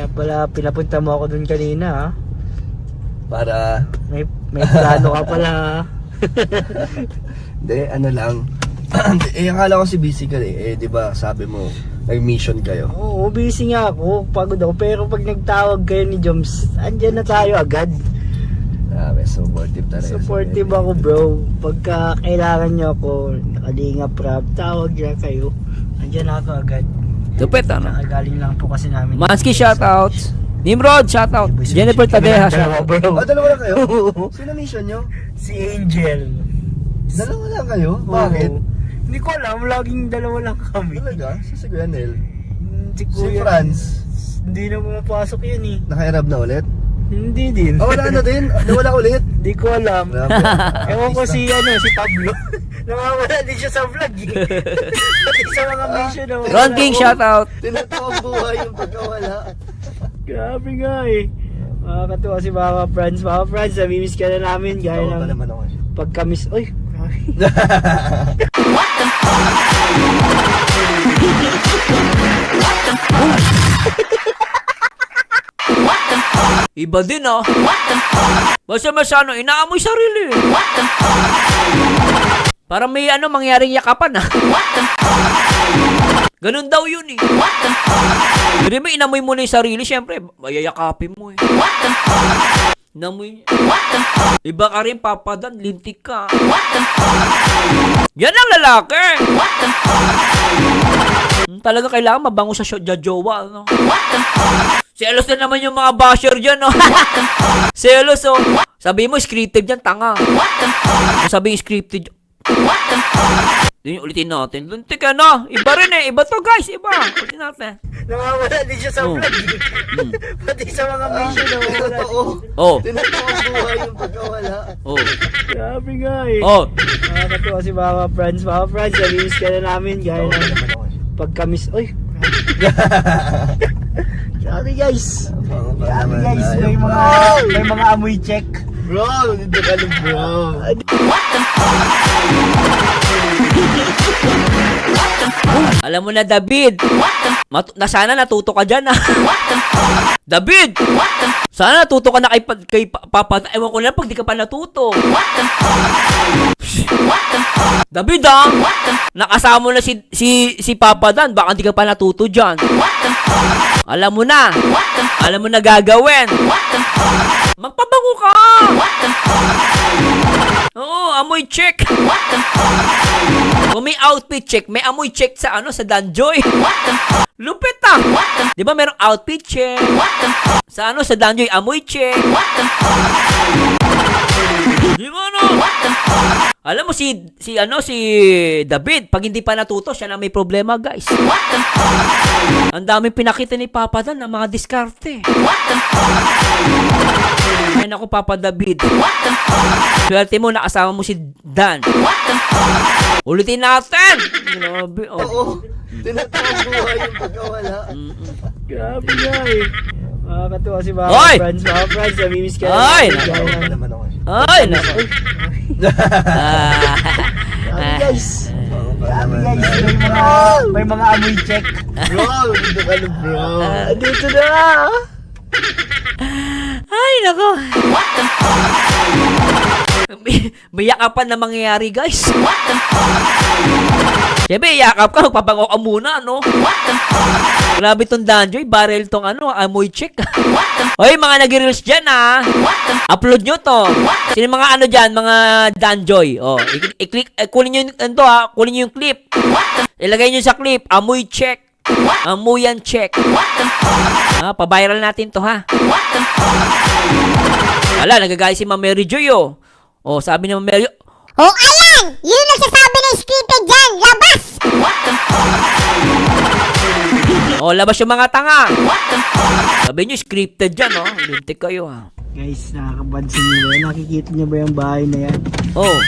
Kaya pala pinapunta mo ako dun kanina ha. Para, May plano ka pala ha. hindi, ano lang. Akala ko si busy ka di ba sabi mo, may mission kayo. Oo, busy nga ako. Pagod ako. Pero pag nagtawag kayo ni Joms, andyan na tayo agad. Grabe, supportive talaga. Supportive ako bro. Pagka kailangan nyo ako, nakalingap rap, tawag na kayo. Andyan na ako agad. Lupit ano. Nakagaling lang po kasi namin. Mansky shoutouts. Nimrod shoutout. Jennifer Tadeja shoutout. Oh, dalawa lang kayo? Sino mission nyo? Si Angel. Dalawa lang kayo? Bakit? Oo. Hindi ko alam, laging dalawa lang kami. Talaga? Si Kuya Nel? Si Si Kuya, Franz? hindi na pumapasok yun eh. Naka-Arab na ulit? Hindi din. Oh, wala na din? Nawala ulit? Hindi ko alam. Grabe. Ewan ko si Pablo. Nawawala din siya sa vlog eh. Pati sa mga mission na wala. Ron King shoutout. Tinatawag buhay yung pagkawala. Grabe nga eh. Makakatuwa si Mama Franz. Mama Franz, namimiss ka na namin. Gaya Oo pa ng naman ako. pagka-miss. Uy, grabe. Iba din ah. Basta masano, inaamoy sarili. Para may mangyaring yakapan ah. Ganun daw yun eh. Hindi mo inamoy mo na yung sarili, syempre, mayayakapin mo eh. Inamoy niya. Iba ka rin, papadan, lintik ka. Yan ang lalaki. Talaga kailangan mabango sa jowa, no? Selos na naman yung mga basher dyan, no? Selos, oh. Sabi mo, scripted dyan, tanga. Sabi yung scripted. Yun, ulitin natin. Luntik ka, no? Iba rin eh. Iba to, guys. Iba. Ulitin natin. Nawawala din siya sa vlog eh. Pati sa mga mission na wala. Oh. Tinatawag buhay yung pagkawala. Oh. Grabe nga eh. Oh. Nakakatuwa si Mama Franz. Mama Franz, namimiss ka na namin. Gaya Oo pa ng naman ako. pagka-miss. Uy, grabe guys. Oo pa Grabe naman guys. tayo. May mga amoy check. Bro, hindi ka lang bro. Alam mo na, David. Sana natuto ka dyan, ah. David! Sana natuto ka na kay Papa. Ewan ko lang pag di ka pa natuto. David, ah. Nakasama mo na si Papa Dan. Baka di ka pa natuto dyan. Alam mo na. Alam mo na gagawin. Magpabango ka. Oo, amoy check. Kung may outfit check, may amoy check sa sa Danjoy. Lupit ah. Di ba merong outfit check? Sa sa Danjoy, amoy check. Di ba no? Alam mo si David, pag hindi pa natuto, siya na may problema, guys. Ang daming pinakita ni Papa Dan ng mga diskarte. Ay naku, Papa David. Swerte mo, nakasama mo si Dan. Ulitin natin. Grabe, oh. Oo. Tinatawag buhay yung pagkawala. Grabe nga eh. Nakakatuwa si Mama Hoy! Franz. Mama Franz, namimiss ka na Hoy! namin. Gaya Oo pa ng naman ako. Ay, naku. Grabe guys. Oo pa Grabe naman guys. tayo. May mga amoy check. Bro, hindi ka lang bro. Dito na. Ay, nako. May yakapan na mangyayari, guys. Siyempre, yakap ka, magpapango ka muna, no? Grabe tong Danjoy, barrel tong amoy check. Hoy, mga nag-reels dyan, ha? Upload nyo to. Sino mga dyan, mga Danjoy? Oh, i-click, kunin nyo ito, ha? Kunin nyo yung clip. Ilagay nyo sa clip, amoy check. Amuyan check. Pa-viral natin to, ha? Wala, nagagalit si Ma'am Mary Joy, oh. Oh, sabi ni Ma'am Mary, Oh, ayan! Yun ang nagsasabi ng scripted dyan! Labas! oh, labas yung mga tanga. Sabi nyo, scripted dyan, oh. Lintik kayo, ha? Guys, nakakabansin nyo ba? Nakikita nyo ba yung bahay na yan? Oh.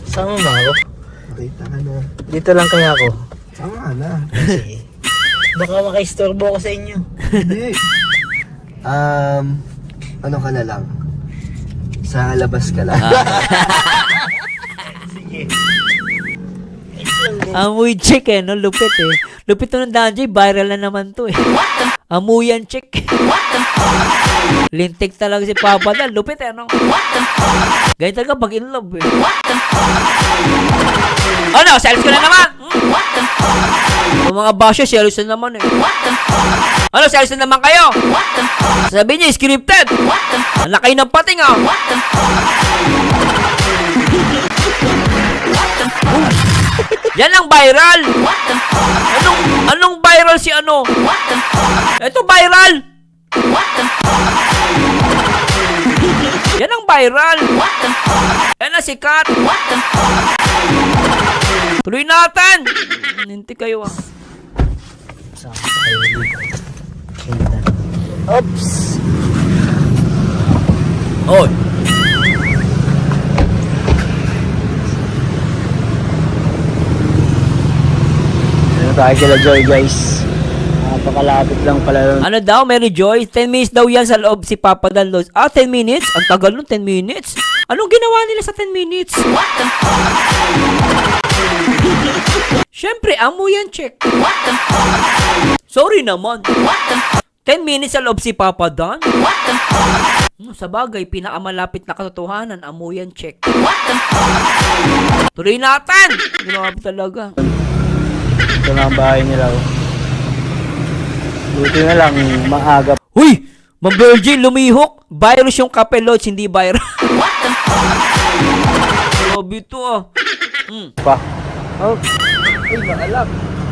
Sama ba ako? Nakita ka na. Dito lang kaya ako. Sama ka na. Kasi baka makaistorbo ako sa inyo. Hindi. Ano ka na lang? Sa labas ka lang. Sige. Amoy check, no? Lupit, eh. Lupit to ng Danjoy, viral na naman to eh. Amuyan check. Lintik talaga si Papa Dan. Lupit eh, ano? Ganyan talaga pag in love eh. Ano, selos ko na naman! Yung mga basyo, selos na naman eh. Ano, selos na naman kayo? Sabi niya, scripted. Ang laki ng pating ah. Yan ang viral. Anong viral si ano? Ito viral. Yan ang viral. Yan ang sikat. Tuloy natin. Ninti kayo ah. Oops! Oh. Ano tayo kila Joy, guys? Napakalapit lang pala nun. Ano daw, Mary Joy? 10 minutes daw yan sa loob si Papa Dan Los. 10 minutes? Ang tagal nun, 10 minutes. Anong ginawa nila sa 10 minutes? Siyempre, amo yan, check. Sorry naman. 10 minutes sa loob si Papa Dan? Sa bagay, pinakamalapit na katotohanan, amo yan, check. Tuloy natin! Grabe talaga. Ito na ang bahay nila. Oh. Buti na lang, maaga. Huy! Ma'am Virgin, lumihok. Virus yung Kape Lods, hindi viral. Grabe ito ah. Pa. Oh. Ay, nakalak.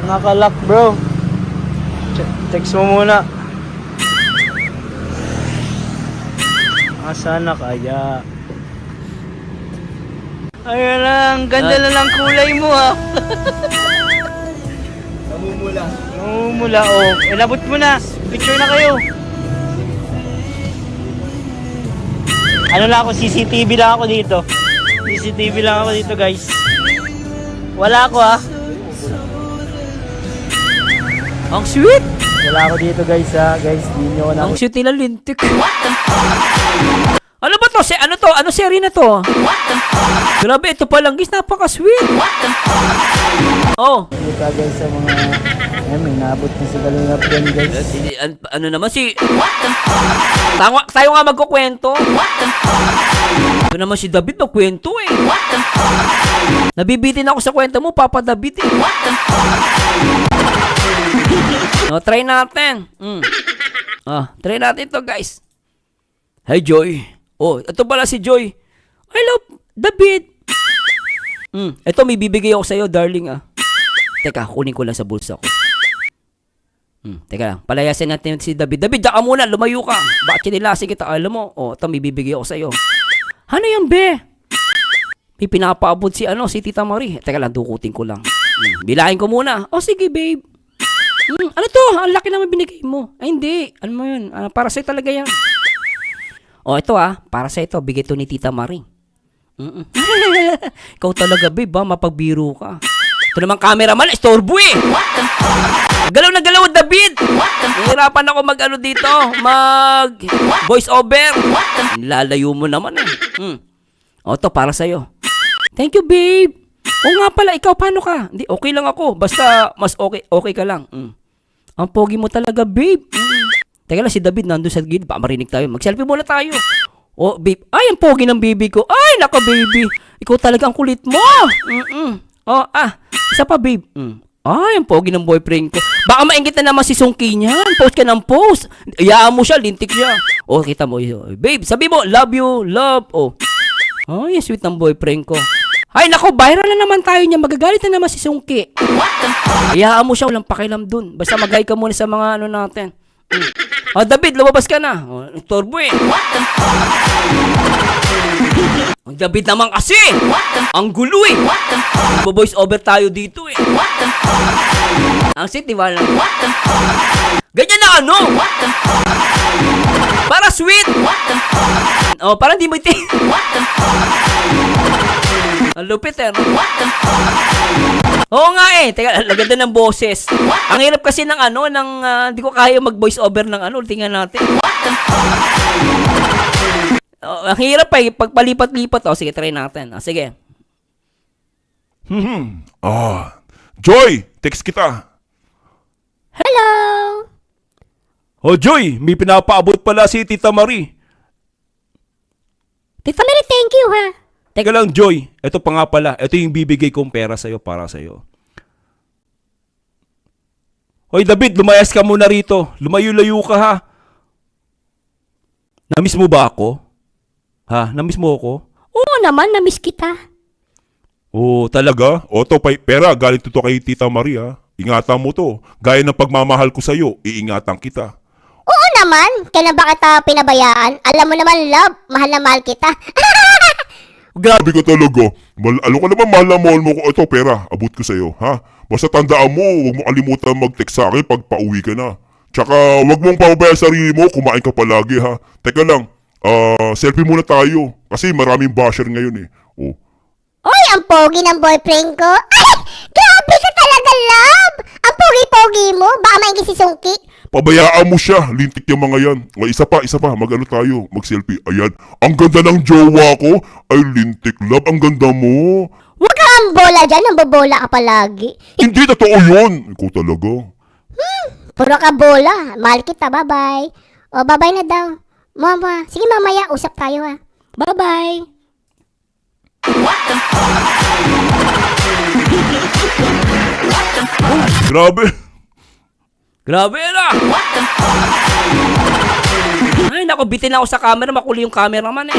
Nakalak, bro. Text mo muna. Asa na kaya? Ayun lang, ganda na lang kulay mo ah. Namumula. Namumula, oh. Inabot mo na. Picture na kayo. Ano lang ako, CCTV lang ako dito. CCTV lang ako dito, guys. Wala ako ah. Ang sweet! Wala ako dito, guys ha. Guys, di nyo na. Ang sweet nila lintik. Ano ba to? Ano to? Ano serie na to? Grabe, ito pa lang guys, napaka-sweet. Oh. Dito guys sa mga... Ayan, may naabot na sa Kalingap yan, guys. Ano naman si... Tayo nga magkukwento. Ito naman si David, magkwento eh. Nabibitin ako sa kwento mo, Papa David eh. No, try natin. Try natin to guys. Hey Joy. Oh, ito pala si Joy. I love David. Ito may bibigay ako sa'yo, darling ah. Teka, kunin ko lang sa bulsa ko. Teka lang, palayasin natin si David. David, diyan ka muna, lumayo ka. Bakit sinilasin kita? Alam mo, ito may bibigay ako sa'yo. Ano yan, be? May pinapaabot si Tita Marie. Teka lang, dukutin ko lang. Bilahin ko muna. Oh, sige, babe. Ano to? Ang laki naman binigay mo. Ay, hindi. Ano mo yun? Para sa'yo talaga yan. Ito para sa'yo ito. Bigay to ni Tita Marie. Ikaw talaga, babe, mapagbiro ka. Ito naman cameraman, istorbo eh. Galaw na galaw, David. Nahirapan ako dito. Mag voice over. Lalayo mo naman eh. Ito para sa'yo. Thank you, babe. Oo nga pala, ikaw paano ka? Hindi, okay lang ako. Basta mas okay ka lang. Ang pogi mo talaga, babe. Teka lang, si David nandun sa gilid. Baka marinig tayo. Mag-selfie muna tayo. Oh, babe. Ay, ang pogi ng baby ko. Ay, naka, baby. Ikaw talaga ang kulit mo. Isa pa, babe. Ay, ang pogi ng boyfriend ko. Baka maingit na naman si Sungki niyan. Post ka ng post. Iyaan mo siya, lintik siya. Oh, kita mo. Babe, sabi mo, love you, love. Oh. Ay, sweet ng boyfriend ko. Ay, nako, viral na naman tayo niya. Magagalit na naman si Sungki. Iyaan mo siya, walang pakialam dun. Basta mag-hi ka muna sa mga natin. David, lumabas ka na. Turbo eh. Ang David naman kasi. Ang gulo eh. Mag-voice over tayo dito eh. Ang sweet, diba lang? Ganyan na ano? Para sweet. Para di mo ang lupit eh. Oo nga eh. Teka, laganda ng boses. Ang hirap kasi ng di ko kaya mag-voice over ng tingnan natin. Ang hirap eh. Pagpalipat-lipat. Sige, try natin. Sige. Joy, text kita. Hello! Oh, Joy, may pinapaabot pala si Tita Marie. Tita Mary, thank you ha. Teka lang, Joy. Ito pa nga pala. Ito yung bibigay kong pera sa'yo para sa'yo. Hoy, David, lumayas ka muna rito. Lumayo-layo ka, ha? Namiss mo ba ako? Ha? Namiss mo ako? Oo naman, namiss kita. Oo, talaga? O, to, pera, galing to kay Tita Marie, ha? Ingatan mo to. Gaya ng pagmamahal ko sa'yo, iingatan kita. Oo naman, kailan ba kita pinabayaan? Alam mo naman, love, mahal na mahal kita. Grabe ka talaga. Alam ko naman, mahal na mahal mo ko. Ito, pera, abot ko sa'yo, ha? Basta tandaan mo, huwag mo kalimutan mag-text sa akin pag pauwi ka na. Tsaka, huwag mong pababayaan sarili mo, kumain ka palagi, ha? Teka lang, selfie muna tayo. Kasi maraming basher ngayon, eh. Oh. Oy, ang pogi ng boyfriend ko. Ay, grabe ka talaga, love. Ang pogi-pogi mo, baka maingit si Sungki. Pabayaan mo siya, lintik yung mga yan. O, isa pa, mag-ano tayo, mag-selfie. Ayan, ang ganda ng jowa ko. Ay, lintik, love, ang ganda mo. Huwag kang bola dyan, nambobola ka palagi. Hindi, totoo yun. Ikaw talaga. Puro ka bola. Mahal kita, bye-bye. O, bye-bye na daw. Mama, sige mamaya, usap tayo ha. Bye-bye. Grabe. Grabe na! Ay, naku, bitin ako sa camera. Makuli yung cameraman eh.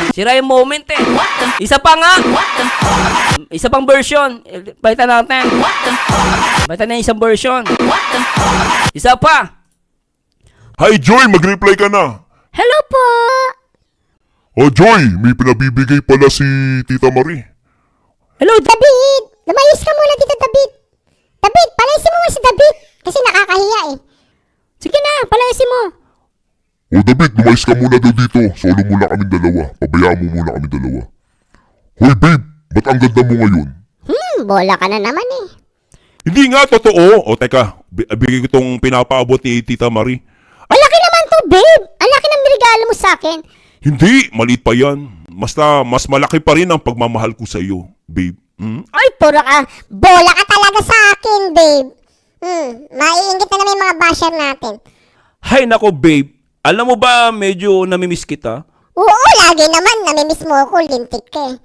Sira yung moment eh. Isa pa nga! Isa pang version. Balitan natin. Balitan na yung isang version. Isa pa! Hi, Joy, mag-reply ka na. Hello po. Oh, Joy, may pinabibigay pala si Tita Marie. Hello, David, lumayos ka muna dito, David. David, palaysin mo nga si David. Kasi nakakahiya eh. Sige na, palaysin mo. Oh, David, lumayas ka muna daw dito. Solo muna kaming dalawa. Pabayaan mo muna kaming dalawa. Hoy, babe, ba't ang ganda mo ngayon? Bola ka na naman eh. Hindi nga, totoo. O, teka, bigay ko itong pinapaabot ni Tita Marie. Ang laki naman to, babe. Ang laki ng regalo mo sa akin. Hindi, maliit pa yan. Basta, mas malaki pa rin ang pagmamahal ko sa iyo, babe. Ay, puro ka. Bola ka talaga sa akin, babe. Maiingit na naman yung mga basher natin. Hay nako, babe. Alam mo ba, medyo namimiss kita? Oo, lagi naman. Namimiss mo ako. Lintik ka eh.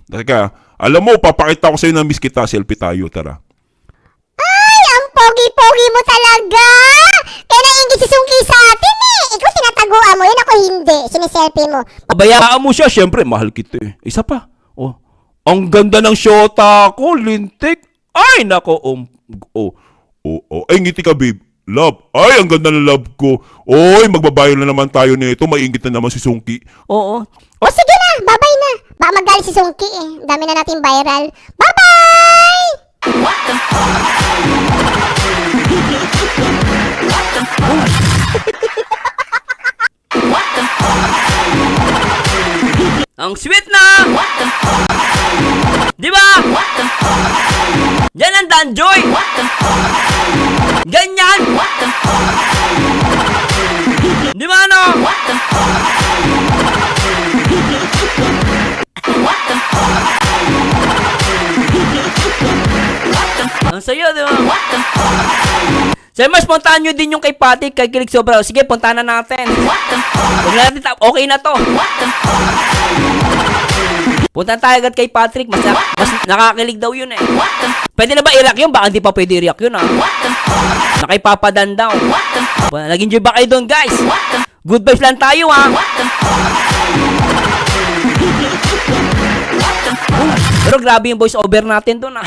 Teka, alam mo, papakita ko sa'yo na miss kita. Selfie tayo, tara. Ay, ang pogi-pogi mo talaga. Kaya naingit si Sungki sa atin eh. Ikaw tinataguan mo yun, ako hindi. Siniselfie mo. Pabayaan mo siya, syempre, mahal kita eh. Isa pa. Oh, ang ganda ng shota ko, lintik. Ay, nako. Ay, ngiti ka, babe. Love. Ay, ang ganda ng love ko. Oy, magbabayo na naman tayo nito. Maingit na naman si Sungki. Oo. O sige na, bye-bye na. Baka magalit si Sungki eh. Dami na natin viral. Bye-bye! Ang sweet na! Di ba? Yan ang Danjoy! Ganyan! Di ba ano? Ang saya, di ba? Sir Mars, puntahan nyo din yung kay Patrick, kay Kilig Sobra. Sige, puntahan na natin. Huwag na natin, okay na to. Puntahan tayo agad kay Patrick. Mas nakakilig daw yun eh. Pwede na ba i-react yun? Baka hindi pa pwede i-react yun ah. Nakaipapadan daw. Nag-enjoy ba kayo doon, guys? Good vibes lang tayo ah. Pero grabe yung voice over natin doon ah.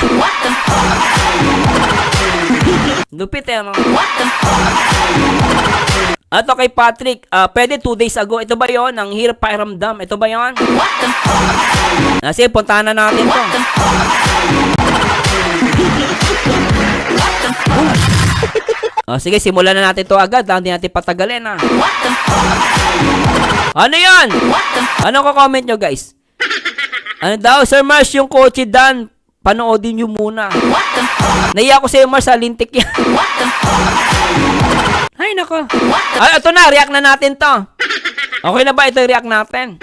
Lupit eh, ano? Ato kay Patrick, pwede 2 days ago. Ito ba yon? Ang hirap pakiramdam. Ito ba yon? Sige, puntahan na natin to. Sige, simulan na natin to agad. Hindi natin patagalin ha. Ano yan? Ano ko-comment nyo guys? Ano daw? Sir Mars, yung kotse Dan, panoodin nyo muna. Naiya ko sa'yo Mars, lintik yan. Ay, nako. Ay, ito na, react na natin to. Okay na ba ito react natin?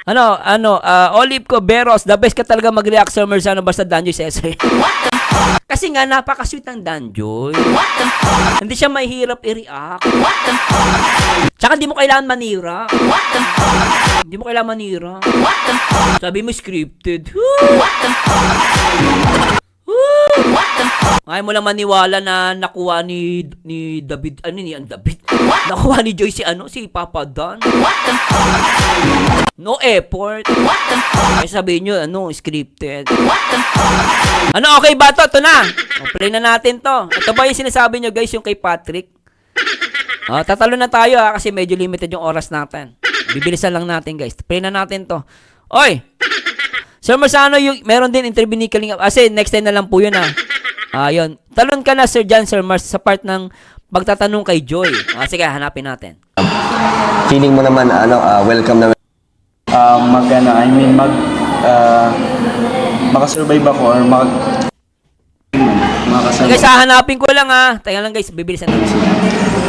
Olive Coberos, the best ka talaga mag-react sa Merzano basta Danjoy Cesar. Kasi nga, napaka-sweet ng Danjoy. Hindi siya mahirap i-react. Tsaka hindi mo kailangan manira. Hindi mo kailangan manira. Sabi mo scripted. Ngayon mo lang maniwala na nakuha ni David, nakuha ni Joy si Papa Dan. No effort. Ay sabihin nyo, scripted. Okay ba to? Ito na. Play na natin to. Ito ba yung sinasabi nyo guys, yung kay Patrick? Tatalo na tayo kasi medyo limited yung oras natin. Bibilisan lang natin guys. Play na natin to. Oy! Sir Merzano, meron din interview ni Kalinga. Kasi next time na lang po yun yun. Talon ka na Sir John, Sir Mars, sa part ng pagtatanong kay Joy. Sige, hanapin natin. Feeling mo naman, welcome na makasurvive ako or makasama. Guys, hahanapin ko lang Teka lang guys, bibilisan natin.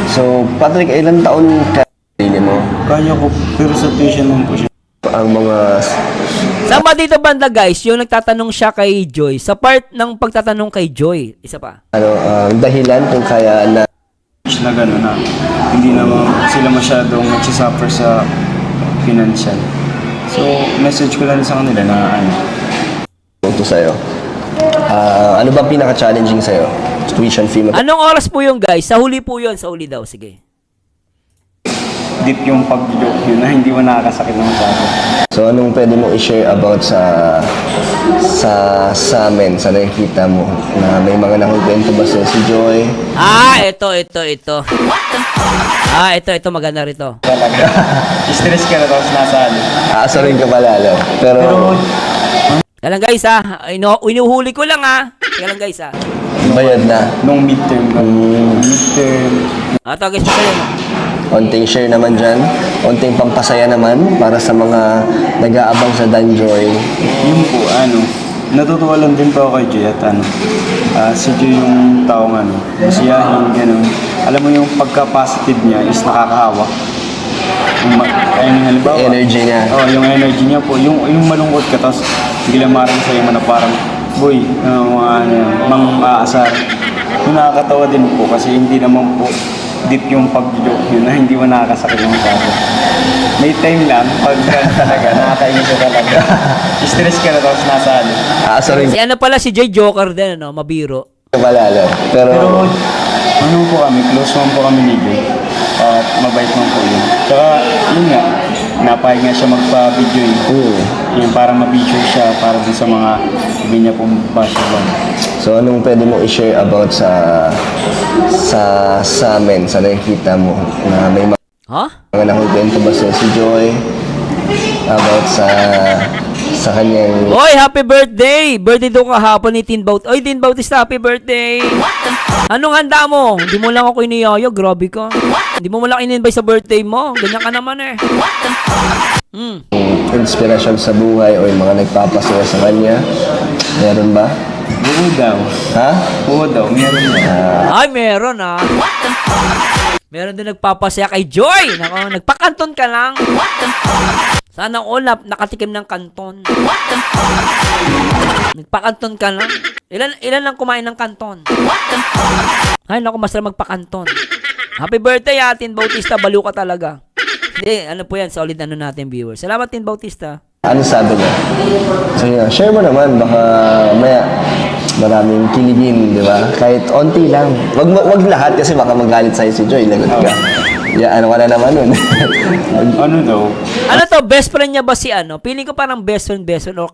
So, Patrick, ilang taon ka feeling mo? Kaya ko, pero sa tuition mo po siya. Ang mga... Saan ba dito banda guys, yung nagtatanong siya kay Joy? Sa part ng pagtatanong kay Joy, isa pa. Dahilan kung kaya na... Na gano'n na hindi naman sila masyadong nagsisuffer sa financial. So, message ko lang sa kanila na Ito sa'yo. Ano ba pinaka-challenging sa'yo? Tuition fee mo? Anong oras po yung guys? Sa huli po yun, sa huli daw, sige. deep yung pag-joke yun na hindi mo nakakasakit naman sa akin. So, anong pwede mo i-share about sa amin, sa nakikita mo, na may mga nakukwento ba sa si Joy? Ito, maganda rito. Talaga. Stress ka na tapos nasa ano. Aasarin ka pala, no? Pero Kaya lang guys inuhuli ko lang Kaya lang guys bayad na. Nung midterm. Midterm. Ito guys, masaya na. Onting share naman dyan. Onting pampasaya naman para sa mga nag-aabang sa Danjoy. Yun po, natutuwa lang din po ako kay Joy at si Joy yung taong masiyahin, gano'n. Alam mo yung pagka-positive niya is nakakahawa. Halimbawa, Energy niya. yung energy niya po. Yung malungkot ka, tapos biglang marang sa'yo na parang, boy, mang-aasar. Yung nakakatawa din po kasi hindi naman po deep yung pag-joke yun na hindi mo nakakasakit ng masyado. May time lang, pag talaga, nakakainis ka talaga. Stress ka na tapos nasa Aasarin Si pala si Jay Joker din, mabiro. ka pala, no? Pero, po kami, close man po kami ni Joy. At mabait man po yun. Tsaka, yun nga, napahig nga siya magpa-video yun. Yung parang ma-feature siya para din sa mga iba niya pong basketball. So, anong pwede mo i-share about sa amin, sa nakikita mo, na may mga nakukwento ba sa si Joy about sa kanyang... Oy, happy birthday! Birthday daw kahapon ni Tin Bautista. Oy, Tin Bautista, happy birthday! Anong handa mo? Hindi mo lang ako iniyaya, grabe ka. Hindi mo lang in-invite sa birthday mo. Ganyan ka naman inspirasyon sa buhay o yung mga nagpapasaya sa kanya? Meron ba? Oo daw. Ha? Oo daw, meron na. Ay, meron Meron din nagpapasaya kay Joy. Nagpakanton ka lang. Sana all nakatikim ng kanton. Nagpakanton ka lang. Ilan lang kumain ng kanton? Ay, naku, masarap magpakanton. Happy birthday, Tin Bautista. Baliw ka talaga. Hindi, po yan, solid natin viewers. Salamat, Tin Bautista. Ano sabi niya? So, share mo naman. Baka maya maraming kiligin, di ba? Kahit onti lang. Wag lahat kasi baka magalit sa'yo si Joy. Lagot ka. Ano ka na naman nun? Ano daw? Best friend niya ba si Feeling ko parang best friend o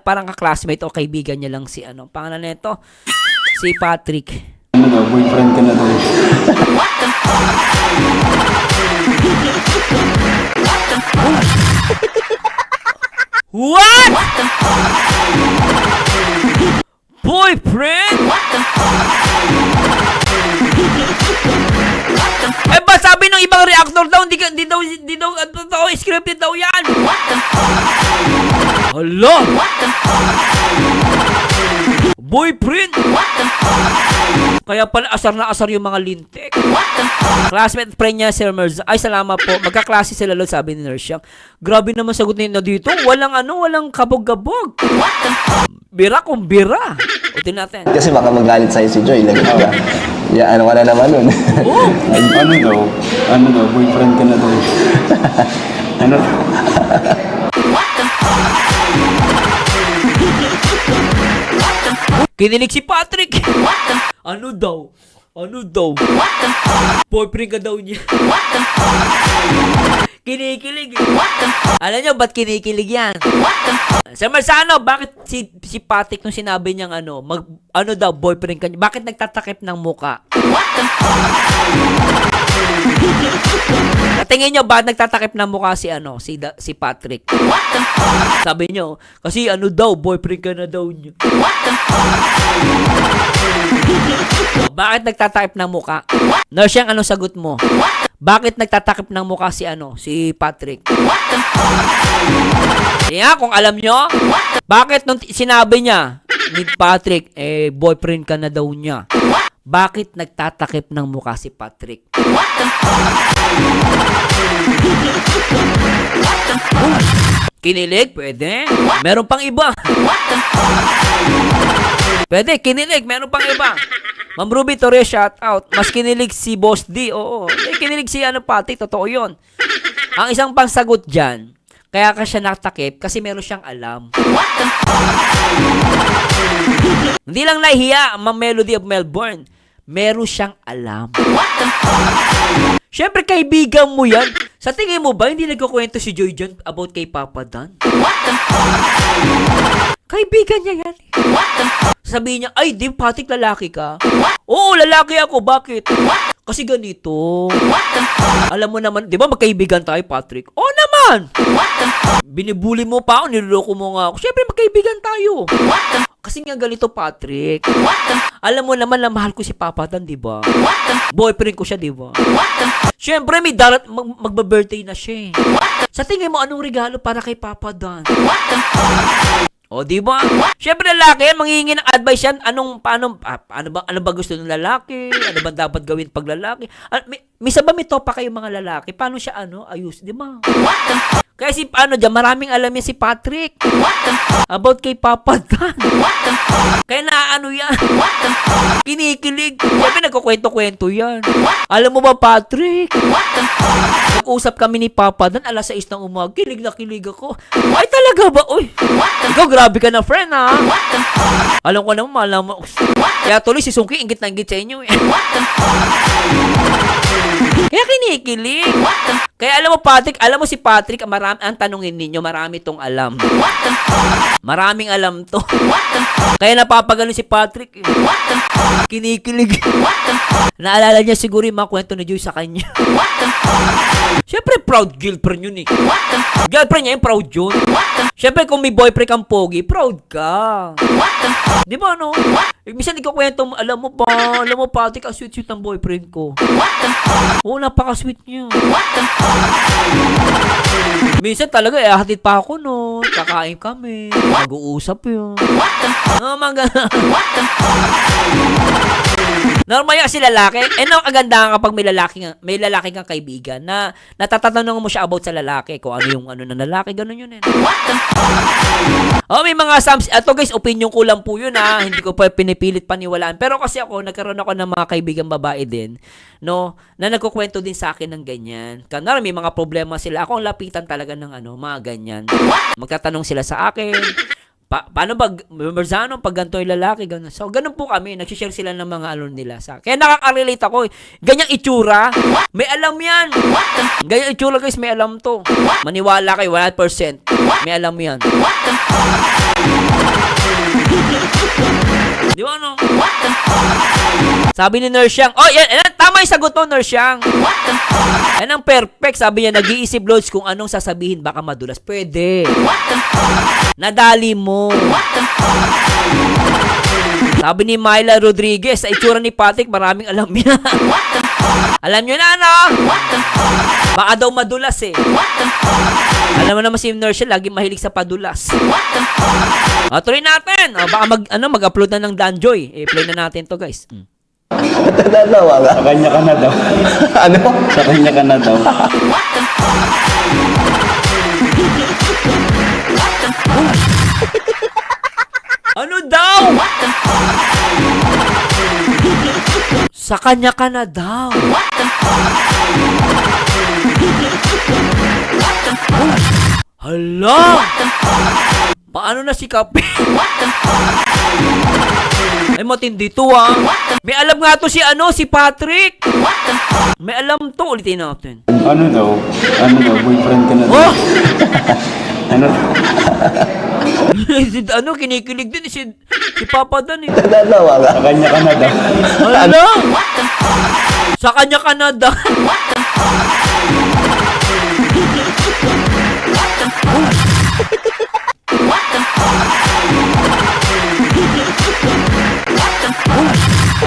parang ka-classmate o kaibigan niya lang si pangalan nito? Si Patrick. Ano daw? Boyfriend ka na daw. What? Boyfriend? Ba sabi ng ibang reactor daw, hindi daw, scripted daw yan. Hala. Boyfriend! Kaya pala asar na asar yung mga lintik. Classmate friend niya, Sir Merz. Ay, salamat po. Magkaklase sila, Lord, sabi ni Nurse Yang. Grabe naman sagot nila dito. Walang walang kabog-gabog. Bira kung bira. Utin natin. Kasi baka magalit sa'yo si Joy, lagot ka. Yeah, ano ka na naman nun? Ano daw, boyfriend ka na daw. Ano? Kinilig si Patrick. Ano daw? Boyfriend ka daw niya. Kinikilig. Alam nyo, ba't kinikilig yan? Sir Marzano, bakit si Patrick nung sinabi niyang daw, boyfriend ka niya, bakit nagtatakip ng muka? Tingin nyo, bakit nagtatakip ng muka si Patrick? Sabi nyo, kasi daw, boyfriend ka na daw niya. Bakit nagtatakip ng muka? Nurse Yang, anong sagot mo? Bakit nagtatakip ng mukha si Patrick? Kaya kung alam nyo, bakit nung sinabi niya ni Patrick, boyfriend ka na daw niya, bakit nagtatakip ng mukha si Patrick? Kinilig? Pwede. Meron pang iba. Pwede, kinilig. Meron pang iba. Ma'am Ruby Torres, shout out. Mas kinilig si Boss D. Oo. Kinilig si Patrick. Totoo yun. Ang isang pangsagot dyan, kaya ka siya natakip kasi meron siyang alam. Hindi lang nahihiya, Ma'am Melody of Melbourne. Meron siyang alam. Siyempre, kaibigan mo yan. Sa tingin mo ba, hindi nagkukwento si Joy dyan about kay Papa Dan? Kaibigan niya yan. Sabihin niya, ay, di, Patrick, lalaki ka? Oo, lalaki ako. Bakit? Kasi ganito. Alam mo naman, di ba magkaibigan tayo, Patrick? Oo naman! Binibuli mo pa ako, niloloko mo nga ako. Siyempre, magkaibigan tayo. Kasi nga ganito, Patrick. Alam mo naman na mahal ko si Papa Dan, di ba? Boyfriend ko siya, di ba? Siyempre, may magba-birthday na siya. Sa tingin mo, anong regalo para kay Papa Dan? O, di ba? Siyempre, lalaki yan, manghihingi ng advice yan. Ano ba gusto ng lalaki? Ano ba dapat gawin pag lalaki? Misa ba may topa kayo mga lalaki? Paano siya, ayos, di ba? Kaya dyan, maraming alam yan si Patrick. About kay Papa Dan. Kaya yan. Kinikilig. Siyempre, nagkukwento-kwento yan. Alam mo ba, Patrick? Nag-usap kami ni Papa Dan, alas 6 ng umaga. Kilig na kilig ako. Ay, talaga ba? Uy, ikaw, grabe ka na, friend, ha? Alam ko naman, malam mo. Kaya tuloy, si Sungki, ingit na ingit sa inyo, eh. Kaya kinikilig. Kaya alam mo, Patrick, si Patrick, ang tanungin ninyo, marami tong alam. Maraming alam to. Kaya napapagano si Patrick, eh. Kinikilig. Naalala niya siguro yung mga kwento ni Joy sa kanya. Siyempre, proud girlfriend yun, eh. Girlfriend niya yung proud yun. Siyempre, kung may boyfriend kang pogi, proud ka. Di ba, no? Minsan ikakwento mo, alam mo, Patrick, ang sweet-sweet ng boyfriend ko. Oo, napaka-sweet niya. Minsan talaga, hatid pa ako, no? Kakain kami. Mag-uusap yun. Normal kasi lalaki. Ang kagandahan kapag may lalaki kang kaibigan na natatanong mo siya about sa lalaki. Kung ano yung ng lalaki, ganun yun, eh. May mga ito guys, opinion ko lang po yun, ha. Hindi ko pa pinipilit paniwalaan. Pero kasi nagkaroon ako ng mga kaibigan babae din, no, na nagkukwento din sa akin ng ganyan. Kanara may mga problema sila. Ako ang lapitan talaga ng mga ganyan. Magtatanong sila sa akin. Paano ba, Marzano, pag ganito yung lalaki, gano'n. So, ganun po kami, nagsishare sila ng mga nila sa kaya nakaka-relate ako, eh. Ganyang itsura, may alam yan. Ganyang itsura, guys, may alam to. Maniwala kayo, 100%. May alam yan. Di ba, no? Sabi ni Nurse Yang, yan, tama yung sagot mo, Nurse Yang. Yan ang perfect. Sabi niya, nag-iisip loads kung anong sasabihin, baka madulas. Pwede. Nadali mo. Sabi ni Myla Rodriguez, sa itsura ni Patrick, maraming alam niya. Alam nyo na, no? Baka daw madulas, eh. Alam mo naman si Nurse, lagi mahilig sa padulas. Tuloy natin. Baka mag-upload na ng Danjoy. Play na natin to, guys. Natatawa ka? Sa kanya ka na daw. Ano? Sa kanya ka na daw. Ano daw? Sa kanya ka na daw. Hala! Paano na si Kape? Ay, matindi to, ah. May alam nga to si Patrick. May alam to. Ulitin natin. Ano daw? Boyfriend ka na daw. Oh! Ano? Kinikilig din si Papa Dan, eh. Natatawa ka? Sa kanya ka na daw. Hala! Sa kanya ka na daw.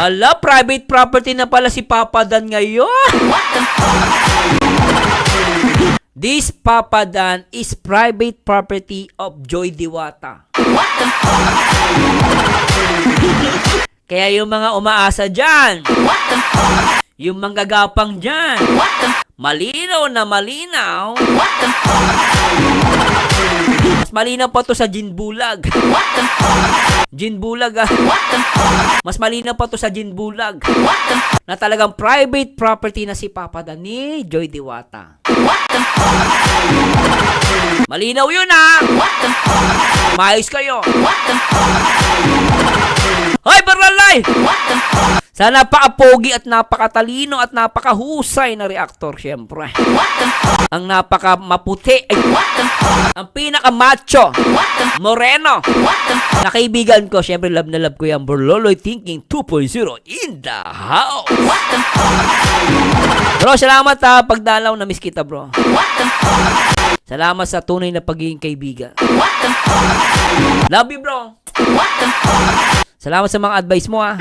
Hala, private property na pala si Papa Dan ngayon. This Papa Dan is private property of Joy Diwata. Kaya yung mga umaasa dyan, yung manggagapang dyan, malinaw na malinaw. Mas malinaw pa to sa Jinbulag. Jinbulag, ah. Mas malinaw pa to sa Jinbulag. Na talagang private property na si Papa Dan ni Joy Diwata. Malinaw yun, ah. Maayos kayo. Hoy, Barlalay! Sana napaka-pogi at napakatalino at napakahusay na reactor, syempre. Ang napaka-maputi, ang pinaka-macho, moreno, na kaibigan ko, syempre love na love ko yan, Borloloy Thinking 2.0 in the house. Bro, salamat, pagdalaw, na miss kita, bro. Salamat sa tunay na pagiging kaibigan. Love you, bro. Salamat sa mga advice mo, ah.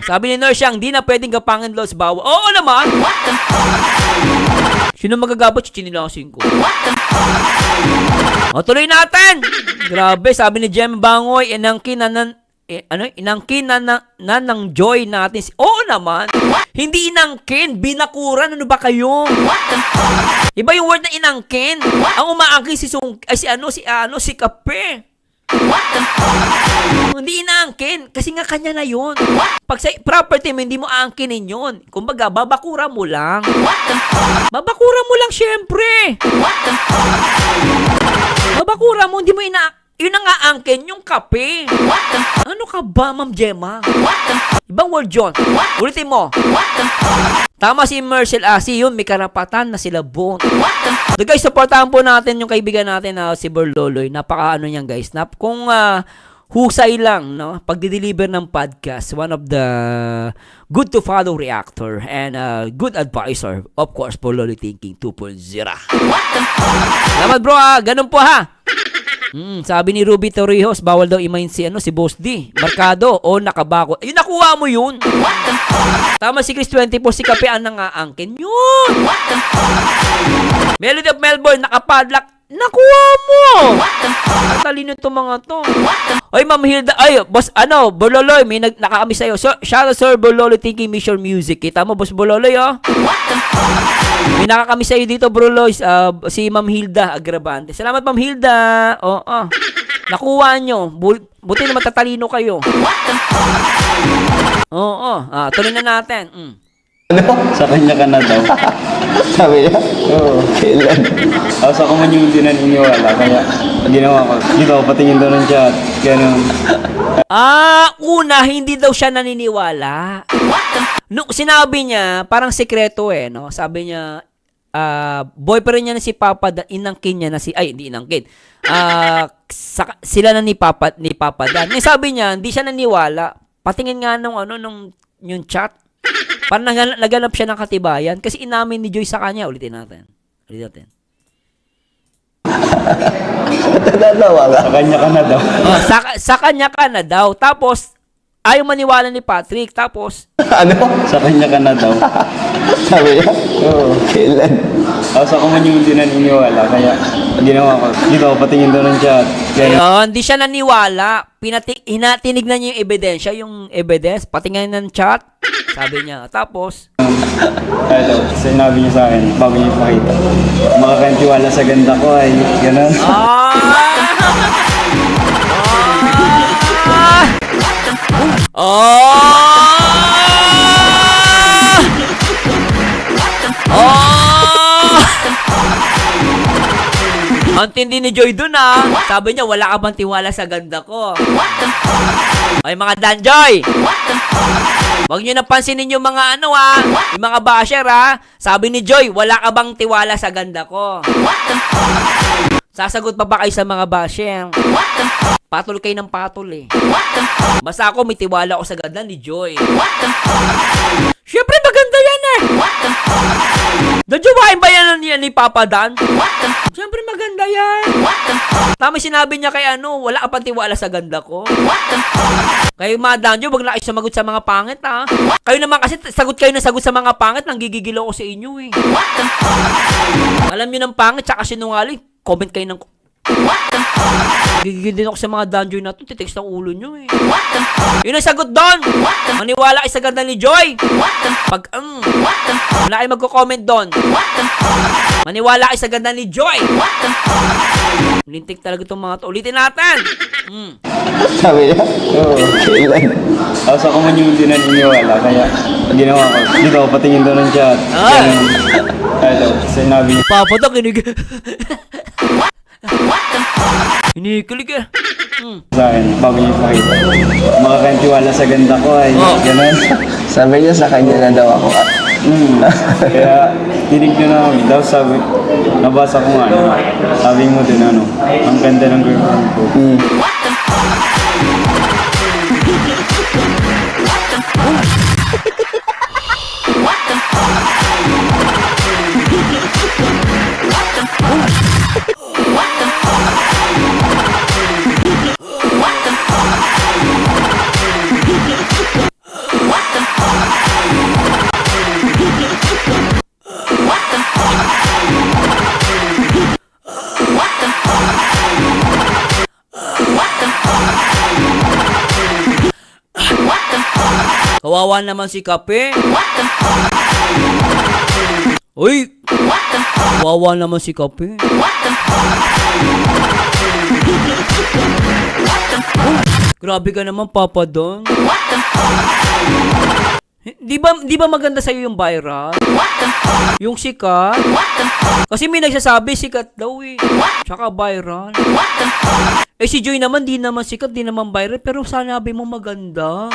Sabi ni Nurse Yang, di na pwedeng gapangan Los Bawa. Oo naman! Sino magagabot? Chinilasin ko. Tuloy natin! Grabe, sabi ni Jem Bangoy, inangkin na ng Joy natin. Oo naman! Hindi inangkin, binakuran. Ano ba kayo? Iba yung word na inangkin. Ang umaangkin si Kape. Hindi inaangkin kasi nga kanya na yun. Pag sa property mo, hindi mo aangkinin yun. Kumbaga, babakura mo lang. Babakura mo lang, syempre. Babakura mo, hindi mo yun ang aangkin, yung Kape. Ano ka ba, Ma'am Gemma? Ibang word yun. Ulitin mo. Tama si Marcel Asi, yun, may karapatan na sila buong. So guys, supportahan po natin yung kaibigan natin na si Borloloy. Napaka-ano niyan, guys. Kung husay lang, no? Pagdi-deliver ng podcast, one of the good to follow reactor and good advisor, of course, Borloloy Thinking 2.0. Salamat, bro, ha. Ganun po, ha. Sabi ni Ruby Torrijos, bawal daw imain si Boss D. Markado o nakabako. Ayun, nakuha mo yun. Tama si Chris 24, si Kape ang nangaangkin. Yun. Melody of Melbourne, nakapadlock. Nakuha mo. Talino itong mga to. Oy, Ma'am Hilda. Ay, boss, Borloloy, may nakakami sa'yo. So, shout out, Sir Borloloy Thinking Mission Music. Kita mo, Boss Borloloy, oh. May nakakami sa'yo dito, Borloloy. Si Ma'am Hilda Agrabante. Salamat, Ma'am Hilda. Oo. Nakuha nyo. Buti na matatalino kayo. Oo. Tuloy na natin. Ano? Sa kanya ka na daw. Sabi niya? Oo. Kailan? Tapos ako man yung hindi naniniwala. Kaya ginawa ko. Dito ako patingin daw ng chat. Ganun. Una, hindi daw siya naniniwala. No, sinabi niya, parang sekreto no? Sabi niya, boyfriend niya na si Papa Dan, inangkin niya na hindi inangkin. Sila na ni Papa Dan. Sabi niya, hindi siya naniwala. Patingin nga nung yung chat. Parang naganap siya ng katibayan kasi inamin ni Joy sa kanya. Ulitin natin. Natatawa ka? Sa kanya ka na daw. Sa kanya ka na daw. Tapos, ayaw maniwala ni Patrick. Tapos, Ano? Sa kanya ka na daw. Sabi niya? Oo. Kailan? Tapos ako man yung hindi naniniwala, kaya ginawa ko. Dito ako patingin doon ng chat. Kaya Ayun, di siya naniwala. Tinignan niya yung ebidensya, yung evidence, patingin ng chat. Sabi niya. Tapos, hello, sinabi niya sa akin, bago niya ipakita. Makakentiwala sa ganda ko ay gano'n. Ang tindi ni Joy dun Sabi niya, wala ka bang tiwala sa ganda ko? Ay mga Danjoy! Huwag niyo napansinin yung mga yung mga basher Sabi ni Joy, wala ka bang tiwala sa ganda ko? Sasagot pa ba kayo sa mga basher? Patol kayo ng patol Basta ako may tiwala ako sa ganda ni Joy. Siyempre maganda yan Najowain ba yan ni Papa Dan? Siyempre maganda yan. Tama sinabi niya kay wala ka pang tiwala sa ganda ko. Kayo mga Danjo, wag na kayo sumagot sa mga pangit Kayo naman kasi sagot kayo na sagot sa mga pangit, nang gigigil ako sa inyo Alam niyo ng pangit tsaka sinungaling, comment kayo ng gigigil din ako sa mga Danjo na to, titext ng ulo nyo Yun ang sagot doon. Maniwala kayo sa ganda ni Joy. Pag wala kayo magko-comment doon. Maniwala kayo sa ganda ni Joy. Lintik talaga itong mga to. Ulitin natin. Sabi niya? Oo. Kailan? Tapos ako man yung hindi naniniwala, kaya ginawa ko. Dito ako patingin doon ng chat. Gano'n. Hello, sinabi niya Papa to, Kinikilig sa akin, bago niya ipakita. Makakentiwala sa ganda ko ay gano'n. Sabi niya sa kanya na daw ako. Kaya tinignan na kami. Tapos sabi, nabasa ko nga sabi mo din ang ganda ng girlfriend ko. Kawawa naman si Kape. Uy! Kawawa naman si Kape. Grabe ka naman, Papa Don. Di ba maganda sa'yo yung viral? Yung sikat? Kasi may nagsasabi sikat daw Tsaka viral. Si Joy naman, di naman sikat, di naman viral, pero sanabi mo maganda.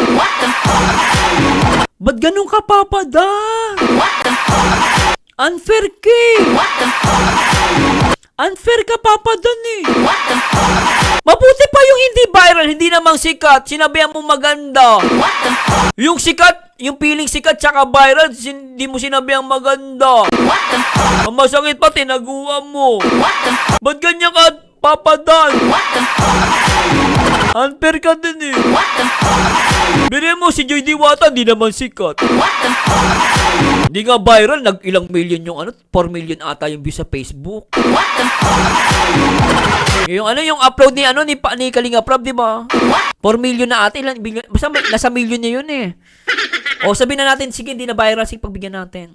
Ba't ganun ka, Papa Dan? Unfair ka Unfair ka, Papa Dan Mabuti pa yung hindi viral, hindi namang sikat. Sinabihan mo maganda. Yung sikat, yung feeling sikat tsaka viral, hindi mo sinabihang maganda. Ang masakit pa, tinaguan mo. Ba't ganyan ka, Papa Dan? Unfair ka din Bire mo, si Joy Diwata, di naman sikat. Hindi nga viral, ilang million yung 4 million ata yung views sa Facebook. Yung upload ni Kalinga Prab, di ba? 4 million na ata, basta nasa million niya yun O sabihin na natin, sige, hindi na viral, sige, pagbigyan natin.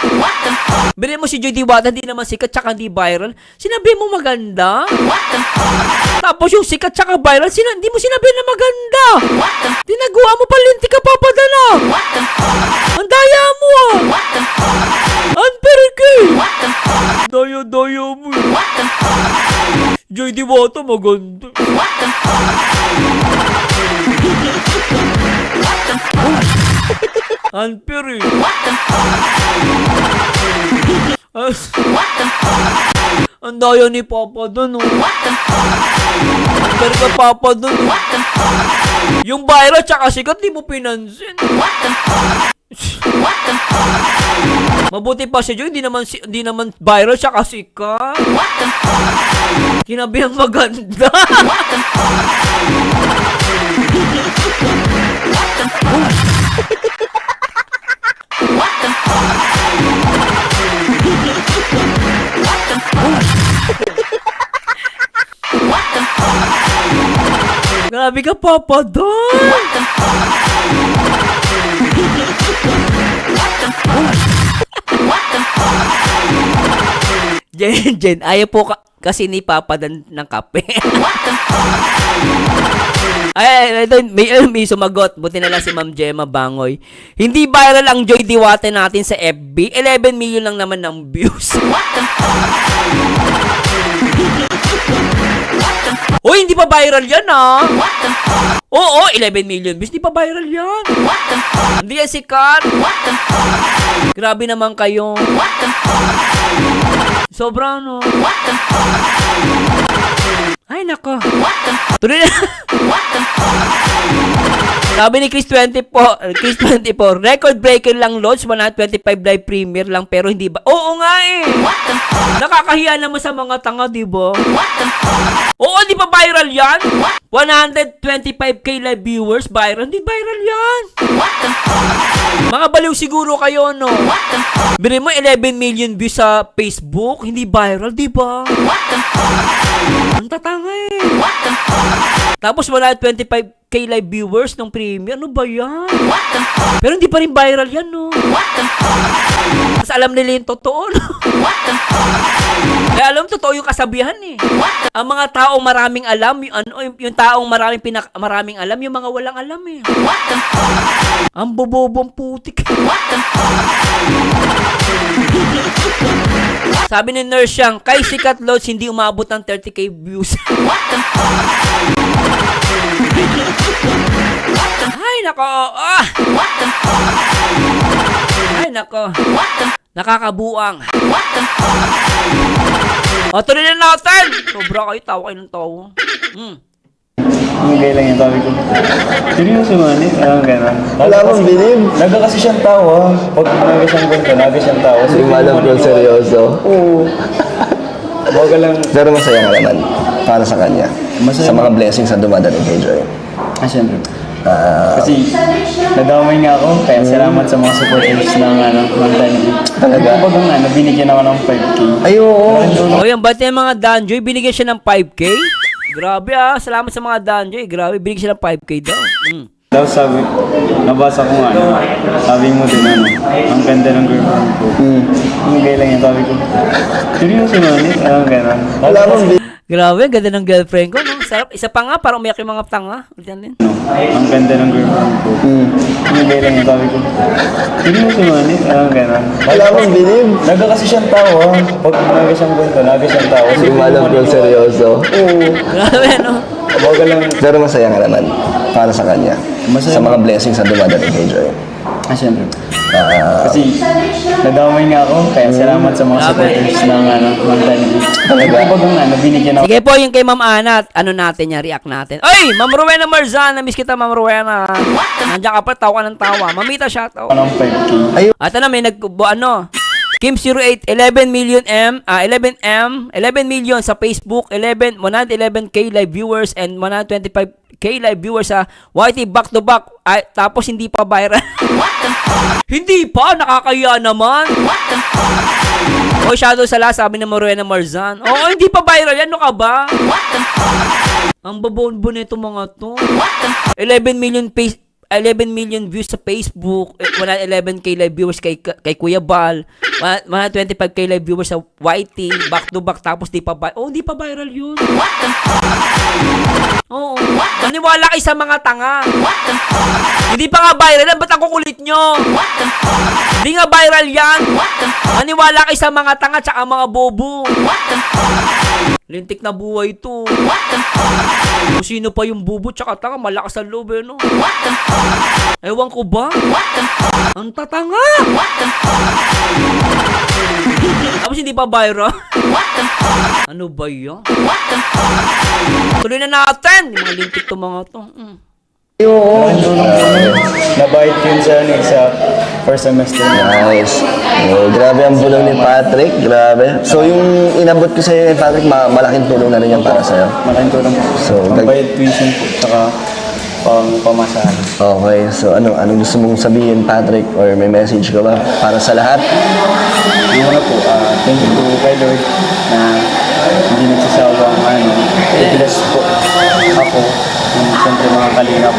Bire mo si Joy Diwata, hindi naman sikat, tsaka hindi viral. Sinabi mo maganda? Tapos yung sikat tsaka viral, hindi mo sinabi na maganda. Tinaguan mo pa, linti ka, Papa Dan Ang daya mo Unfair ka Daya mo Joy Diwata, maganda. Unfair Ang daya ni Papa Dan Unfair ka, Papa Dan Yung viral tsaka sikat, di mo pinansin. Mabuti pa si Joy, di naman viral tsaka sikat. Kinabihang maganda. Grabe ka, Papa Don! Jen, ayaw po kasi ni Papa Dan ng kape. Ay, ito, may sumagot. Buti na lang si Ma'am Gemma Bangoy. Hindi viral ang Joy Diwata natin sa FB. 11 million lang naman ng views. Uy, hindi pa viral yan, ah. Oo, 11 million views. Hindi pa viral yan. Hindi yan sikat. Grabe naman kayo. Sobra, no? Ay, nako. Tuloy na. Sabi ni Chris 24, record breaker lang launch, 125 live premiere lang, pero hindi ba? Oo nga eh. Nakakahiya naman sa mga tanga, di ba? Oo, di ba viral yan? 125k live viewers, viral. Hindi viral yan. Mga baliw siguro kayo, no? Biri mo, 11 million views sa Facebook, hindi viral, di ba? Ang tatanga eh. Tapos 125k live viewers ng premiere. Ano ba yan? Pero hindi pa rin viral yan, no? Kasi alam nila yung totoo, no? Kaya alam, totoo yung kasabihan, eh. Ang mga taong maraming alam, yung taong maraming alam, yung mga walang alam, eh. Ang bobobong putik. Sabi ni Nurse Yang, kay Sikat Lods, hindi umabot ng 30k views. Ay, nako. Ah! Ay, nako. Nakakabuang. O, tuloy na natin. Sobra kayo, tawa kayo ng tawa. Hindi lang yung sabi ko. Seryoso man eh. Gano'n. Wala mong bilib. Naga kasi siyang tawa. Pag naga siyang ganito, naga siyang tawa. Hindi mo alam kung seryoso. Oo. Baga lang. Pero masaya ka naman para sa kanya. Masaya Sa mga naman. blessings na dumadating kay Joy. Siyempre. Kasi nadamay nga ako. Kaya salamat sa mga supporters ng Danjoy. Talaga? Kumbaga binigyan ako ng 5k. Ay, oo. O yan, ba't yung mga Danjoy, binigyan siya ng 5k? Grabe ah, salamat sa mga Danjoy. Grabe, binigyan siya ng 5k daw. Tapos sabi, nabasa ko nga, sabi mo din ang ganda ng girlfriend ko. Hindi lang yung sabi ko. Seryoso man eh. Gano'n. Wala mong bilib. Grabe, ang ganda ng girlfriend ko, no? Sarap. Isa pa nga, parang umiyak yung mga tanga. Ulitan din. Ang ganda ng girlfriend ko. Hindi lang yung sabi ko. Seryoso man eh. Gano'n. Wala mong bilib. Naga kasi siyang tawa. Pag naga siyang ganito, naga siyang tawa. Hindi mo alam kung seryoso. Oo. Grabe, no? Baga lang. Pero masaya ka naman para sa kanya. Masaya Sa mga blessings na dumadating kay Joy. Siyempre. Kasi nadamay nga ako. Kaya salamat sa mga supporters ng Danjoy. Talaga? Kumbaga binigyan ako. Sige po, yung kay Ma'am Ana, ano natin yan, react natin. Oy, Ma'am Rowena Marzan, na-miss kita, Ma'am Rowena. Nandiyan ka pa, tawa ka ng tawa. Mamita siya, tawa. Ng 5k. At ano, may Kim08, 11 million 11 million sa Facebook, 111k live viewers and 125k live viewers sa YT back to back. Ay, tapos hindi pa viral. Hindi pa, nakakaya naman. O, Shadow Sala, sabi ni Morena Marzan. Oo, hindi pa viral yan, ano ka ba? Ang babon-bon nito mga to. 11 million views sa Facebook, 111k live viewers kay Kuya Bal, 125k live viewers sa YT, back to back, tapos di pa viral. Oh, hindi pa viral yun. Oo. Maniwala kayo sa mga tanga. Hindi pa nga viral yan, ba't ang kukulit nyo? Hindi nga viral yan. Maniwala kayo sa mga tanga tsaka mga bobo. Lintik na buhay to. Kung sino pa yung bubo tsaka tanga, malakas ang loob eh, no? Ewan ko ba? Ang tatanga! Tapos hindi pa viral? Ano ba yun? Tuloy na natin! Yung mga lintik to mga to. Nabait yun sa first semester. Nice. Oh, grabe ang bulong ni Patrick. Grabe. So, yung inabot ko sa'yo ni Patrick, malaking tulong na rin yan para sa'yo. Malaking tulong po. So, Pambayad tuition po, tsaka pamasahan. Okay. So, anong gusto mong sabihin, Patrick? Or may message ka ba para sa lahat? Yung una po, thank you po kay Lord na hindi nagsasawang i-bless po ako. And siyempre mga kalingap.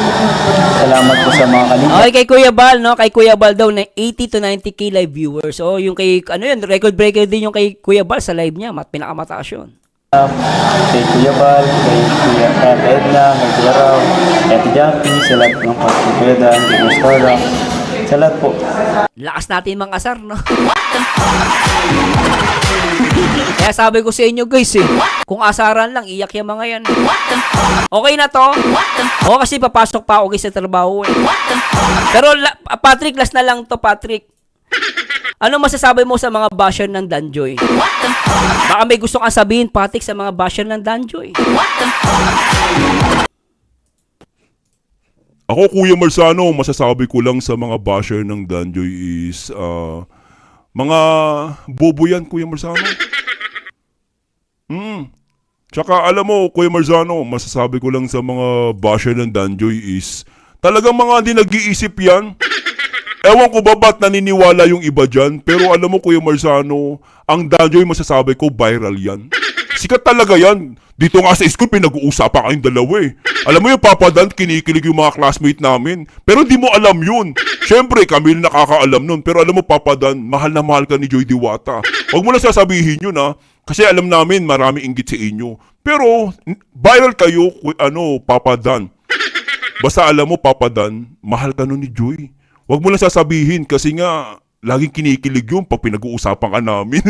Salamat po sa mga kalingap. Okay, kay Kuya Bal, no? Kay Kuya Bal daw na 80 to 90k live viewers. So, yung kay, ano yun, record breaker din yung kay Kuya Bal sa live niya. Pinakamataas yun. Kay Kuya Bal, kay Kuya Ate Edna, kay Kuya Raw, kay Ate Jackie, sa lahat ng kay Kuya Dan, kay Kuya Stora, sa lahat po. Lakas natin mga asar, no? Kaya sabi ko sa inyo guys kung asaran lang, iyak yung mga yan. Okay na to? O kasi papasok pa ako guys sa trabaho Pero Patrick, last na lang to Patrick. Ano masasabi mo sa mga basher ng Danjoy? Baka may gusto kang sabihin, Patrick, sa mga basher ng Danjoy. Ako, Kuya Marzano, masasabi ko lang sa mga basher ng Danjoy is, mga bobo yan, Kuya Marzano. Tsaka alam mo, Kuya Marzano, masasabi ko lang sa mga basher ng Danjoy is, talagang mga hindi nag-iisip yan. Ewan ko ba ba't naniniwala yung iba dyan, pero alam mo, Kuya Marzano, ang Danjoy masasabi ko, viral yan. Sikat talaga yan. Dito nga sa school, pinag-uusapan kayong dalawa eh. Alam mo yung Papa Dan, kinikilig yung mga classmate namin. Pero di mo alam yun. Siyempre, kami nakakaalam nun. Pero alam mo, Papa Dan, mahal na mahal ka ni Joy Diwata. Huwag mo na sasabihin yun ha. Kasi alam namin, marami inggit sa inyo. Pero, viral kayo, Papa Dan. Basta alam mo, Papa Dan, mahal ka nun ni Joy. Huwag mo na sasabihin kasi nga, laging kinikilig yun pag pinag-uusapan ka namin.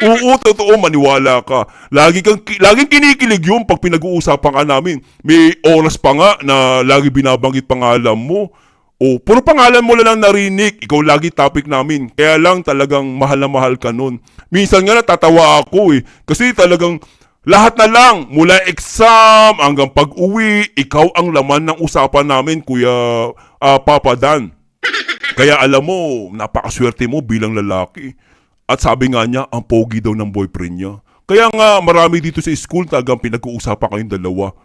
Oo, totoo, maniwala ka. Laging kinikilig yun pag pinag-uusapan ka namin. May oras pa nga na lagi binabanggit pangalan mo. O, puro pangalan mo lang narinig. Ikaw lagi topic namin. Kaya lang talagang mahal na mahal ka nun. Minsan nga natatawa ako eh. Kasi talagang lahat na lang, mula exam hanggang pag-uwi, ikaw ang laman ng usapan namin, Kuya Papa Dan. Kaya alam mo, napakaswerte mo bilang lalaki. At sabi nga niya, ang pogi daw ng boyfriend niya. Kaya nga, marami dito sa school talagang pinag-uusapan kayong dalawa.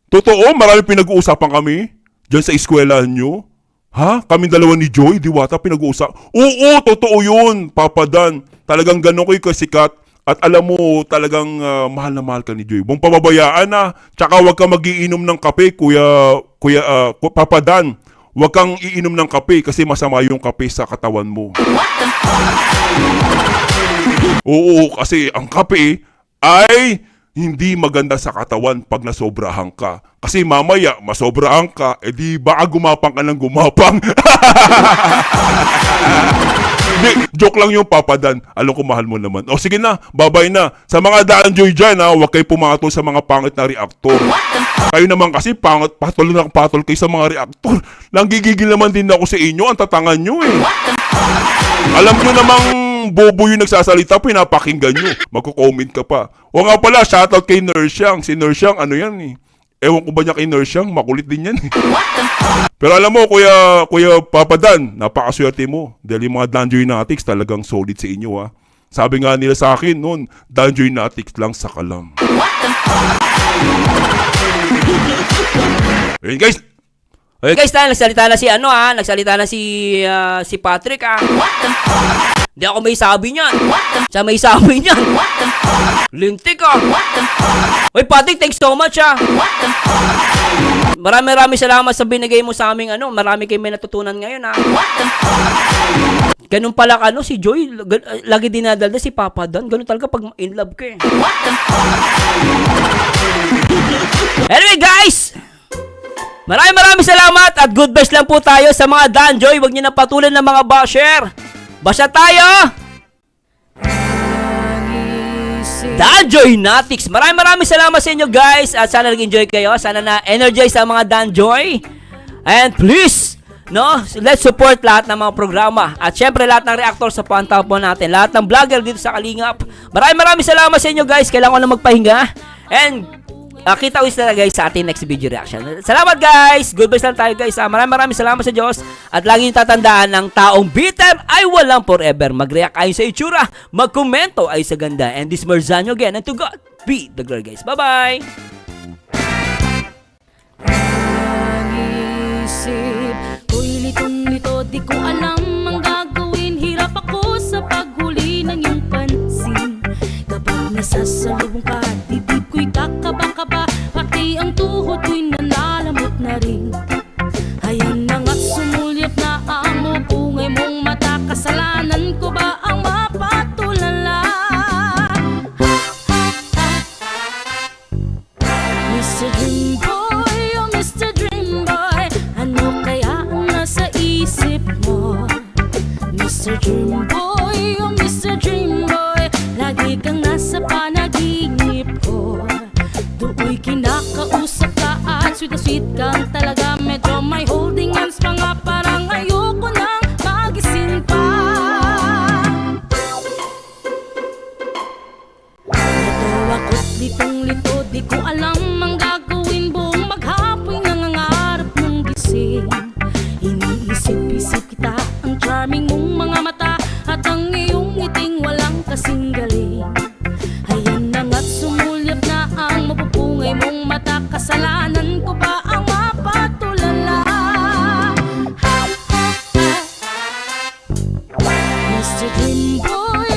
Totoo, marami pinag-uusapan kami dyan sa eskwelahan nyo. Ha? Kaming dalawa ni Joy, Diwata, pinag-uusap. Oo, totoo yun, Papa Dan. Talagang gano'n kayo kasikat. At alam mo, talagang mahal na mahal ka ni Joy. Buong pababayaan na. Tsaka huwag ka magiinom ng kape, Papa Dan. Huwag kang iinom ng kape kasi masama yung kape sa katawan mo. Oo, kasi ang kape ay hindi maganda sa katawan pag nasobrahan ka. Kasi mamaya, masobrahan ka, edi baka gumapang ka ng gumapang. Hindi, joke lang yung Papa Dan. Alam ko mahal mo naman. O sige na, babay na. Sa mga Danjoy dyan ha, huwag kayo pumatol sa mga pangit na reaktor. Kayo naman kasi pangit, patol kayo sa mga reaktor. Nanggigigil naman din ako sa inyo, ang tatangan nyo eh. Alam nyo namang bobo yung nagsasalita, pinapakinggan nyo. Magko-comment ka pa. O nga pala, shoutout kay Nersyang. Si Nersyang, ano yan eh. Ewan ko ba niya kay Nersyang, makulit din yan eh. Pero alam mo, Kuya Papa Dan, napakaswerte mo. Dahil yung mga Danjoy Natics talagang solid sa inyo ha. Sabi nga nila sa akin noon, Danjoy Natics lang sa kalam. Ayun guys. Okay guys, nagsalita na si Patrick Hindi ako may sabi niyan. Siya may sabi niyan. Lintik Hoy Patrick, thanks so much Marami salamat sa binigay mo sa aming marami kayo may natutunan ngayon Ganun pala si Joy, lagi dinadalda si Papa Dan. Ganun talaga pag in love ka Anyway guys, maraming salamat at good best lang po tayo sa mga Danjoy. Huwag niyo na patulan ng mga basher. Basta tayo Danjoy Natics. Maraming salamat sa inyo guys. At sana nag-enjoy kayo. Sana na-energize ang mga Danjoy. And please, let's support lahat ng mga programa. At syempre lahat ng reactor sa pantaw po natin. Lahat ng vlogger dito sa Kalingap. Maraming salamat sa inyo guys. Kailangan ko na magpahinga. And kita ulit na guys sa ating next video reaction. Salamat guys! Good best lang tayo guys. Maraming salamat sa Diyos. At lagi nyo tatandaan ng taong bitter ay walang forever. Mag-react ayon sa itsura. Mag-komento ay sa ganda. And this Marzano again. And to God be the glory guys. Bye-bye! Isip ko'y litong-lito, di ko alam ang gagawin. Hirap ako sa paghuli ng iyong pansin. Kapag Kasalanan ko ba ang mapatulala? Mr. Dream Boy, oh Mr. Dream Boy, ano kaya ang nasa isip mo? Mr. Dream Boy, oh Mr. Dream Boy, lagi kang nasa panaginip ko. Do'y kinakausap ka at sweet na sweet kang talaga. Medyo may holding hands pa nga, parang ayoko nang magising pa. Ito ako't litong-lito, di ko alam ang gagawin. Buong maghapon nangangarap ng gising. Iniisip-isip kita, ang charming mong mga mata at ang iyong ngiting walang kasing galing. Ayan na nga't sumulyap na ang mapupungay mong mata. Kasalanan ko ba ang mapatulala? Mr. Dream Boy,